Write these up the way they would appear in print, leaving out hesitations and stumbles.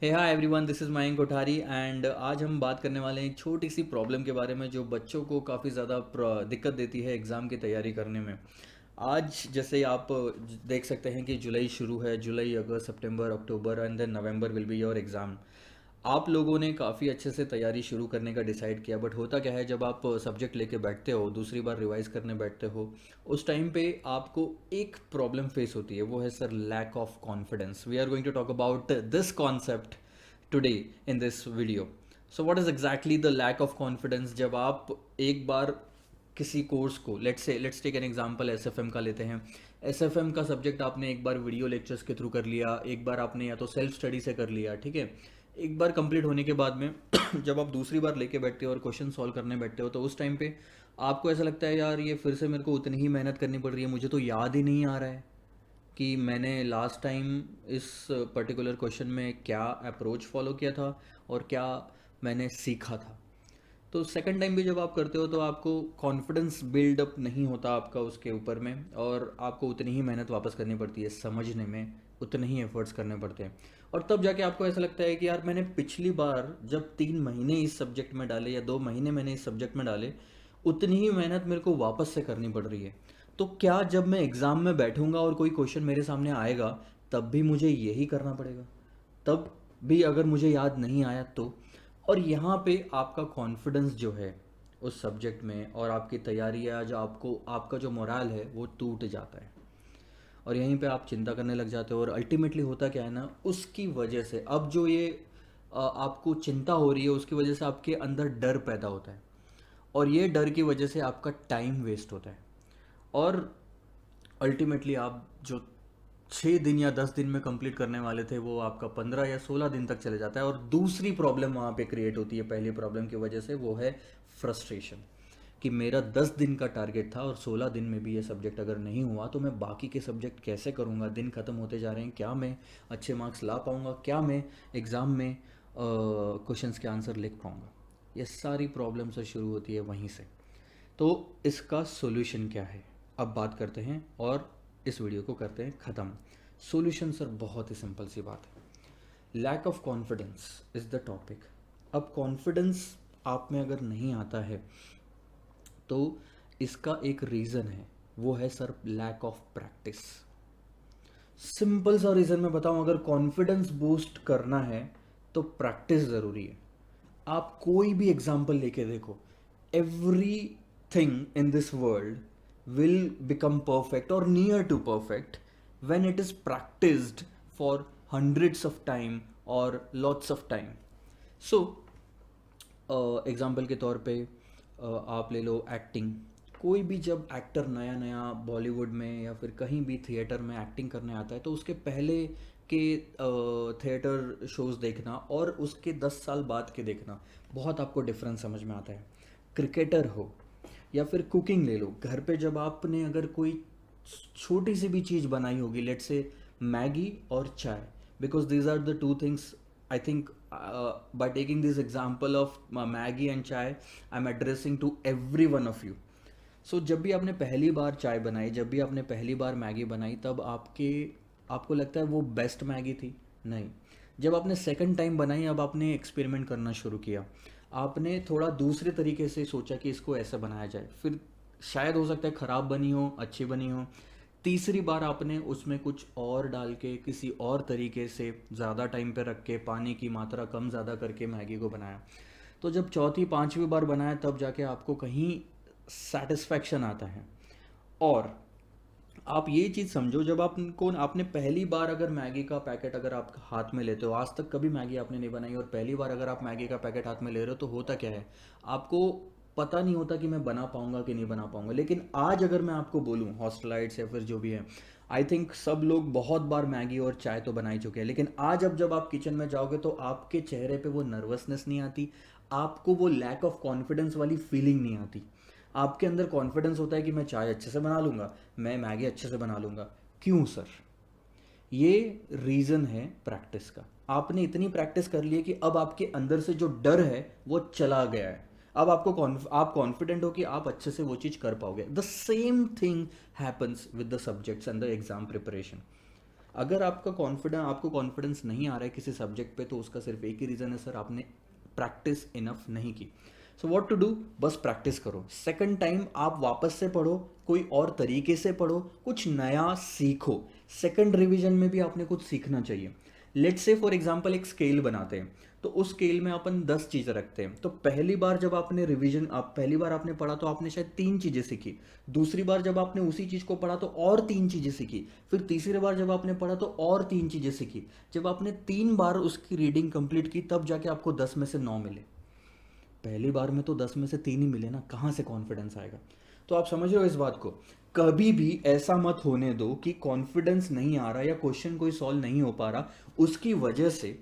Hey hi everyone, this is Mayank Kothari and आज हम बात करने वाले हैं एक छोटी सी प्रॉब्लम के बारे में जो बच्चों को काफ़ी ज़्यादा दिक्कत देती है एग्ज़ाम की तैयारी करने में। आज जैसे आप देख सकते हैं कि जुलाई शुरू है। July, August, September, October and then November will be your exam. आप लोगों ने काफ़ी अच्छे से तैयारी शुरू करने का डिसाइड किया, बट होता क्या है, जब आप सब्जेक्ट लेके बैठते हो, दूसरी बार रिवाइज करने बैठते हो, उस टाइम पे आपको एक प्रॉब्लम फेस होती है। वो है sir lack of confidence. We are going to talk about this concept today in this video. So what is exactly the lack of confidence? जब आप एक बार किसी कोर्स को, let's take an example, SFM का लेते हैं। एसएफएम का सब्जेक्ट आपने एक बार वीडियो लेक्चर्स के थ्रू कर लिया, एक बार आपने या तो सेल्फ स्टडी से कर लिया, ठीक है। एक बार कंप्लीट होने के बाद में जब आप दूसरी बार लेके बैठते हो और क्वेश्चन सॉल्व करने बैठते हो, तो उस टाइम पे आपको ऐसा लगता है यार ये फिर से मेरे को उतनी ही मेहनत करनी पड़ रही है, मुझे तो याद ही नहीं आ रहा है कि मैंने लास्ट टाइम इस पर्टिकुलर क्वेश्चन में क्या अप्रोच फॉलो किया था और क्या मैंने सीखा था। तो सेकंड टाइम भी जब आप करते हो तो आपको कॉन्फिडेंस बिल्डअप नहीं होता आपका उसके ऊपर में, और आपको उतनी ही मेहनत वापस करनी पड़ती है समझने में, उतने ही एफर्ट्स करने पड़ते हैं। और तब जाके आपको ऐसा लगता है कि यार मैंने पिछली बार जब 3 महीने इस सब्जेक्ट में डाले या 2 महीने मैंने इस सब्जेक्ट में डाले, उतनी ही मेहनत मेरे को वापस से करनी पड़ रही है। तो क्या जब मैं एग्ज़ाम में बैठूंगा और कोई क्वेश्चन मेरे सामने आएगा, तब भी मुझे यही करना पड़ेगा? तब भी अगर मुझे याद नहीं आया तो? और यहाँ पे आपका कॉन्फिडेंस जो है उस सब्जेक्ट में और आपकी तैयारी या जो आपको आपका जो मोराल है वो टूट जाता है। और यहीं पे आप चिंता करने लग जाते हो, और अल्टीमेटली होता क्या है ना, उसकी वजह से अब जो ये आपको चिंता हो रही है, उसकी वजह से आपके अंदर डर पैदा होता है, और ये डर की वजह से आपका टाइम वेस्ट होता है। और अल्टीमेटली आप जो 6 दिन या 10 दिन में कंप्लीट करने वाले थे, वो आपका 15 या 16 दिन तक चले जाता है। और दूसरी प्रॉब्लम वहाँ पे क्रिएट होती है पहली प्रॉब्लम की वजह से, वो है फ्रस्ट्रेशन। कि मेरा 10 दिन का टारगेट था और 16 दिन में भी ये सब्जेक्ट अगर नहीं हुआ तो मैं बाकी के सब्जेक्ट कैसे करूँगा? दिन ख़त्म होते जा रहे हैं, क्या मैं अच्छे मार्क्स ला पाऊँगा? क्या मैं एग्ज़ाम में क्वेश्चंस के आंसर लिख पाऊँगा? ये सारी प्रॉब्लम से शुरू होती है वहीं से। तो इसका सॉल्यूशन क्या है, अब बात करते हैं और इस वीडियो को करते हैं ख़त्म। सॉल्यूशन सर बहुत ही सिंपल सी बात है। Lack of confidence is the topic. अब कॉन्फिडेंस आप में अगर नहीं आता है तो इसका एक रीज़न है, वो है sir lack of practice. Simple सा रीज़न मैं बताऊं, अगर कॉन्फिडेंस बूस्ट करना है तो प्रैक्टिस ज़रूरी है। आप कोई भी एग्जाम्पल लेके देखो, everything in this world will become perfect और near to perfect when it is practiced for hundreds of time or lots of time. So example के तौर पे आप ले लो एक्टिंग। कोई भी जब एक्टर नया नया बॉलीवुड में या फिर कहीं भी थिएटर में एक्टिंग करने आता है, तो उसके पहले के थिएटर शोज़ देखना और उसके 10 साल बाद के देखना, बहुत आपको डिफरेंस समझ में आता है। क्रिकेटर हो या फिर कुकिंग ले लो, घर पे जब आपने अगर कोई छोटी सी भी चीज़ बनाई होगी, लेट से मैगी और चाय, because these are the two things I think, by taking this example of Maggi and chai, I am addressing to every one of you. So जब भी आपने पहली बार चाय बनाई, जब भी आपने पहली बार मैगी बनाई, तब आपको लगता है वो बेस्ट मैगी थी? नहीं। जब आपने सेकंड टाइम बनाई, अब आपने एक्सपेरिमेंट करना शुरू किया, आपने थोड़ा दूसरे तरीके से सोचा कि इसको ऐसे बनाया जाए, फिर शायद हो सकता है ख़राब बनी हो, अच्छी बनी हो। तीसरी बार आपने उसमें कुछ और डाल के किसी और तरीके से ज़्यादा टाइम पे रख के पानी की मात्रा कम ज़्यादा करके मैगी को बनाया। तो जब चौथी पांचवी बार बनाया, तब जाके आपको कहीं सेटिस्फैक्शन आता है। और आप ये चीज़ समझो, जब आपने पहली बार अगर मैगी का पैकेट अगर आप हाथ में लेते हो, आज तक कभी मैगी आपने नहीं बनाई, और पहली बार अगर आप मैगी का पैकेट हाथ में ले रहे हो, तो होता क्या है, आपको पता नहीं होता कि मैं बना पाऊंगा कि नहीं बना पाऊंगा। लेकिन आज अगर मैं आपको बोलूँ, हॉस्टलाइट्स या फिर जो भी है, आई थिंक सब लोग बहुत बार मैगी और चाय तो बना ही चुके हैं, लेकिन आज अब जब आप किचन में जाओगे तो आपके चेहरे पे वो नर्वसनेस नहीं आती, आपको वो लैक ऑफ कॉन्फिडेंस वाली फीलिंग नहीं आती। आपके अंदर कॉन्फिडेंस होता है कि मैं चाय अच्छे से बना लूँगा, मैं मैगी अच्छे से बना लूँगा। क्यों सर? ये रीज़न है प्रैक्टिस का। आपने इतनी प्रैक्टिस कर ली है कि अब आपके अंदर से जो डर है वो चला गया है। अब आप कॉन्फिडेंट हो कि आप अच्छे से वो चीज़ कर पाओगे। The same thing happens with the subjects and the exam preparation. अगर आपको कॉन्फिडेंस नहीं आ रहा है किसी सब्जेक्ट पे, तो उसका सिर्फ एक ही रीज़न है सर, आपने प्रैक्टिस इनफ नहीं की। सो व्हाट टू डू, बस प्रैक्टिस करो। सेकंड टाइम आप वापस से पढ़ो, कोई और तरीके से पढ़ो, कुछ नया सीखो। सेकंड रिवीजन में भी आपने कुछ सीखना चाहिए। लेट्स से फॉर एग्जांपल एक स्केल बनाते हैं, तो उस स्केल में अपन 10 चीज़ें रखते हैं। तो पहली बार जब आपने रिवीजन, आप पहली बार आपने पढ़ा तो आपने शायद 3 चीज़ें सीखी। दूसरी बार जब आपने उसी चीज़ को पढ़ा तो और 3 चीज़ें सीखी। फिर तीसरी बार जब आपने पढ़ा तो और 3 चीज़ें सीखी। जब आपने 3 बार उसकी रीडिंग कंप्लीट की, तब जाके आपको 10 में से 9 मिले। पहली बार में तो 10 में से 3 ही मिले ना, कहाँ से कॉन्फिडेंस आएगा? तो आप समझ रहे हो इस बात को? कभी भी ऐसा मत होने दो कि कॉन्फिडेंस नहीं आ रहा या क्वेश्चन कोई सॉल्व नहीं हो पा रहा, उसकी वजह से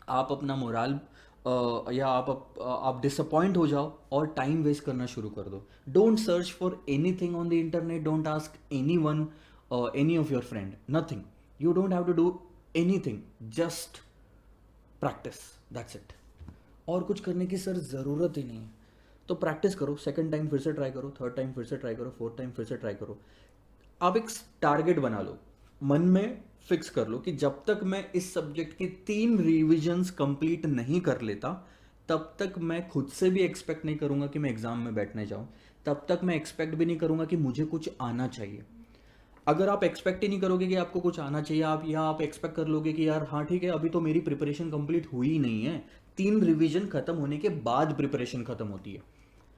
आप अपना मोराल या आप डिसअपॉइंट हो जाओ और टाइम वेस्ट करना शुरू कर दो। Don't search for anything on the internet, don't ask anyone, any of your friend, nothing. You don't have to do anything, just practice, that's it. और कुछ करने की सर ज़रूरत ही नहीं है। तो प्रैक्टिस करो, सेकंड टाइम फिर से ट्राई करो, थर्ड टाइम फिर से ट्राई करो, फोर्थ टाइम फिर से ट्राई करो। आप एक टारगेट बना लो, मन में फिक्स कर लो कि जब तक मैं इस सब्जेक्ट की 3 रिविजन्स कंप्लीट नहीं कर लेता, तब तक मैं खुद से भी एक्सपेक्ट नहीं करूंगा कि मैं एग्जाम में बैठने जाऊं। तब तक मैं एक्सपेक्ट भी नहीं करूंगा कि मुझे कुछ आना चाहिए। अगर आप एक्सपेक्ट ही नहीं करोगे कि आपको कुछ आना चाहिए, आप एक्सपेक्ट कर लोगे कि यार हाँ ठीक है, अभी तो मेरी प्रिपरेशन कंप्लीट हुई ही नहीं है। 3 रिवीजन खत्म होने के बाद प्रिपरेशन खत्म होती है,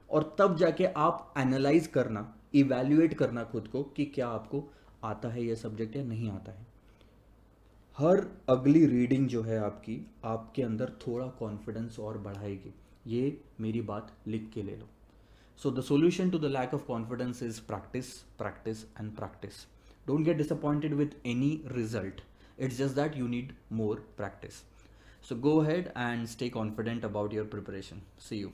और तब जाके आप एनालाइज करना, इवैल्यूएट करना खुद को कि क्या आपको आता है ये सब्जेक्ट या नहीं आता है। हर अगली रीडिंग जो है आपकी, आपके अंदर थोड़ा कॉन्फिडेंस और बढ़ाएगी। ये मेरी बात लिख के ले लो। So the solution to the lack of confidence is practice, practice and practice. Don't get disappointed with any result. It's just that you need more practice. So go ahead and stay confident about your preparation. See you.